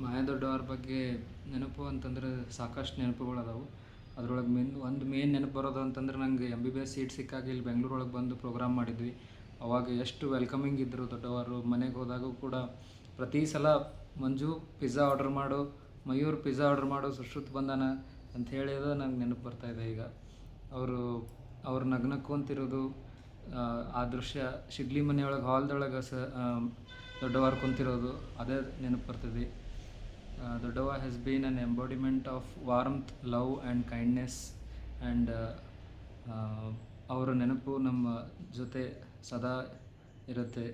ಮಾಯಾದೊಡ್ಡವ್ರ ಬಗ್ಗೆ ನೆನಪು ಅಂತಂದ್ರೆ ಸಾಕಷ್ಟು ನೆನಪುಗಳು ಅದಾವೆ. ಅದ್ರೊಳಗೆ ಒಂದು ಮೇನ್ ನೆನಪು ಬರೋದು ಅಂತಂದ್ರೆ ನಂಗೆ MBBS ಸೀಟ್ ಸಿಕ್ಕಾಗ ಇಲ್ಲಿ ಬೆಂಗಳೂರೊಳಗೆ ಬಂದು ಪ್ರೋಗ್ರಾಮ್ ಮಾಡಿದ್ವಿ. ಅವಾಗ ಎಷ್ಟು ವೆಲ್ಕಮಿಂಗ್ ಇದ್ದರು ದೊಡ್ಡವರು. ಮನೆಗೆ ಹೋದಾಗೂ ಕೂಡ ಪ್ರತಿ ಸಲ ಮಂಜು ಪಿಜ್ಜಾ ಆರ್ಡ್ರ್ ಮಾಡು, ಮಯೂರ್ ಪಿಜ್ಜಾ ಆರ್ಡ್ರ್ ಮಾಡು, ಸುಶ್ರುತ್ ಬಂದಾನ ಅಂತ ಹೇಳಿದ ನಂಗೆ ನೆನಪು ಬರ್ತಾಯಿದೆ ಈಗ. ಅವ್ರು ನಗ್ನಕ್ಕೊಂತಿರೋದು ಆ ದೃಶ್ಯ, ಶಿಗ್ಲಿ ಮನೆಯೊಳಗೆ ಹಾಲ್ದೊಳಗೆ ದೊಡ್ಡವಾರು ಕುಂತಿರೋದು ಅದೇ ನೆನಪು ಬರ್ತದೆ. ದೊಡ್ಡವ has been on embodiment of ವಾರ್ಮ್ತ್, love and kindness and ಅವರ ನೆನಪು ನಮ್ಮ ಜೊತೆ ಸದಾ ಇರುತ್ತೆ.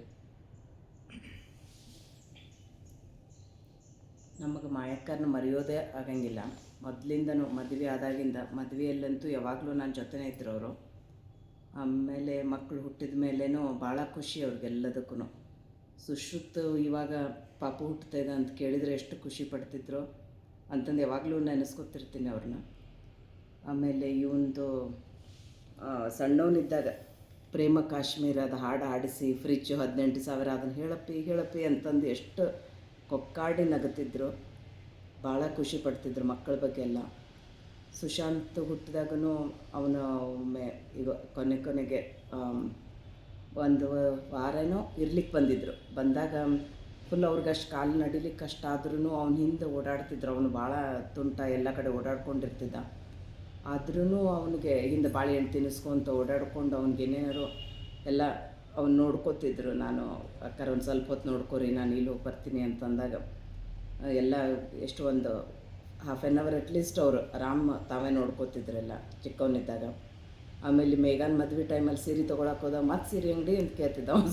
ನಮಗೆ ಮಾಯಕ್ಕರನ್ನ ಮರೆಯೋದೇ ಆಗಂಗಿಲ್ಲ. ಮೊದಲಿಂದನೂ ಮದುವೆ ಆದಾಗಿಂದ, ಮದುವೆಯಲ್ಲಂತೂ ಯಾವಾಗಲೂ ನನ್ನ ಜೊತೆನೇ ಇದ್ರು ಅವರು. ಆಮೇಲೆ ಮಕ್ಕಳು ಹುಟ್ಟಿದ ಮೇಲೇನೂ ಭಾಳ ಖುಷಿ ಅವ್ರಿಗೆಲ್ಲದಕ್ಕೂ. ಸುಶ್ರುತ್ ಇವಾಗ ಪಾಪು ಹುಟ್ಟುತ್ತಿದೆ ಅಂತ ಕೇಳಿದರೆ ಎಷ್ಟು ಖುಷಿ ಪಡ್ತಿದ್ರು ಅಂತಂದು ಯಾವಾಗಲೂ ನೆನೆಸ್ಕೊತಿರ್ತೀನಿ ಅವ್ರನ್ನ. ಆಮೇಲೆ ಇವಂದು ಸಣ್ಣವನಿದ್ದಾಗ ಪ್ರೇಮ ಕಾಶ್ಮೀರದ ಹಾಡು ಹಾಡಿಸಿ ಫ್ರಿಜ್ಜು 18,000 ಅದನ್ನು ಹೇಳಪ್ಪಿ ಅಂತಂದು ಎಷ್ಟು ಕೊಕ್ಕಾಡಿ ನಗುತ್ತಿದ್ರು. ಭಾಳ ಖುಷಿ ಪಡ್ತಿದ್ರು ಮಕ್ಕಳ ಬಗ್ಗೆ ಎಲ್ಲ. ಸುಶಾಂತ್ ಹುಟ್ಟಿದಾಗೂ ಅವನು ಈಗ ಕೊನೆಗೆ ಒಂದು ವಾರನೋ ಇರ್ಲಿಕ್ಕೆ ಬಂದಿದ್ದರು. ಬಂದಾಗ ಫುಲ್ ಅವ್ರಿಗೆ ಅಷ್ಟು ಕಾಲು ನಡಿಲಿಕ್ಕೆ ಕಷ್ಟ ಆದ್ರೂ ಅವ್ನ ಹಿಂದೆ ಓಡಾಡ್ತಿದ್ರು. ಅವನು ಭಾಳ ತುಂಟ, ಎಲ್ಲ ಕಡೆ ಓಡಾಡ್ಕೊಂಡಿರ್ತಿದ್ದ. ಆದ್ರೂ ಅವನಿಗೆ ಹಿಂದೆ ಬಾಳೆಹಣ್ಣು ತಿನ್ನಿಸ್ಕೊಂತ ಓಡಾಡ್ಕೊಂಡು ಅವ್ನಿಗೇನೇನಾರು ಎಲ್ಲ ಅವ್ನು ನೋಡ್ಕೋತಿದ್ರು. ನಾನು ಅಕ್ಕಾರ ಒಂದು ಸ್ವಲ್ಪ ಹೊತ್ತು ನೋಡ್ಕೊರಿ, ನಾನು ಇಲ್ಲಿ ಹೋಗಿ ಬರ್ತೀನಿ ಅಂತಂದಾಗ ಎಲ್ಲ ಎಷ್ಟು ಒಂದು ಹಾಫ್ ಆನ್ ಅವರ್ ಅಟ್ಲೀಸ್ಟ್ ಅವರು ತಾವೇ ನೋಡ್ಕೋತಿದ್ರೆಲ್ಲ ಚಿಕ್ಕವನಿದ್ದಾಗ. ಆಮೇಲೆ ಮೇಘಾನ್ ಮದುವೆ ಟೈಮಲ್ಲಿ ಸೀರೆ ತೊಗೊಳಕ್ಕೆ ಹೋದಾಗ ಮತ್ತೆ ಸೀರೆ ಅಂಗಡಿ ಅಂತ ಕೇಳ್ತಿದ್ದ ಅವನು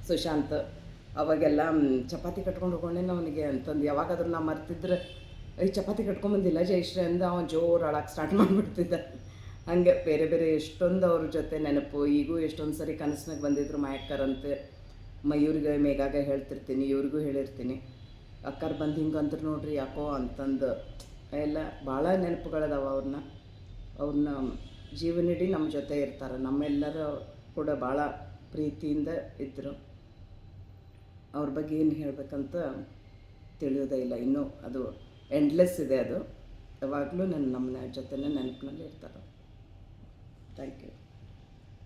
ಸುಶಾಂತ್. ಅವಾಗೆಲ್ಲ ಚಪಾತಿ ಕಟ್ಕೊಂಡು ಹೋಗೋಣೇನು ಅವನಿಗೆ ಅಂತಂದು ಯಾವಾಗಾದ್ರೂ ನಾವು ಮರ್ತಿದ್ರೆ ಈ ಚಪಾತಿ ಕಟ್ಕೊಂಬಂದಿಲ್ಲ ಜಯಶ್ರೀ ಅಂದ ಅವನು ಜೋರು ಅಳಕ್ಕೆ ಸ್ಟಾರ್ಟ್ ಮಾಡಿಬಿಡ್ತಿದ್ದ. ಹಾಗೆ ಬೇರೆ ಎಷ್ಟೊಂದು ಅವ್ರ ಜೊತೆ ನೆನಪು. ಈಗೂ ಎಷ್ಟೊಂದು ಸರಿ ಕನಸಿನಾಗ ಬಂದಿದ್ರು ಮಾಯಕ್ಕರಂತೆ. ಮಯೂರಿಗೆ ಮೇಘಾಗ ಹೇಳ್ತಿರ್ತೀನಿ, ಇವ್ರಿಗೂ ಹೇಳಿರ್ತೀನಿ, ಅಕ್ಕಾರ ಬಂದು ಹಿಂಗೆ ಅಂದ್ರು ನೋಡ್ರಿ ಯಾಕೋ ಅಂತಂದು. ಎಲ್ಲ ಭಾಳ ನೆನಪುಗಳದಾವ ಅವ್ರನ್ನ ಜೀವನಿಡೀ ನಮ್ಮ ಜೊತೆ ಇರ್ತಾರೆ. ನಮ್ಮೆಲ್ಲರೂ ಕೂಡ ಭಾಳ ಪ್ರೀತಿಯಿಂದ ಇದ್ದರು. ಅವ್ರ ಬಗ್ಗೆ ಏನು ಹೇಳಬೇಕಂತ ತಿಳಿಯೋದೇ ಇಲ್ಲ. ಇನ್ನೂ ಅದು ಎಂಡ್ಲೆಸ್ ಇದೆ. ಅದು ಯಾವಾಗಲೂ ನಮ್ಮ ಜೊತೆನೇ ನೆನಪಿನಲ್ಲಿ ಇರ್ತಾರೆ. Thank you.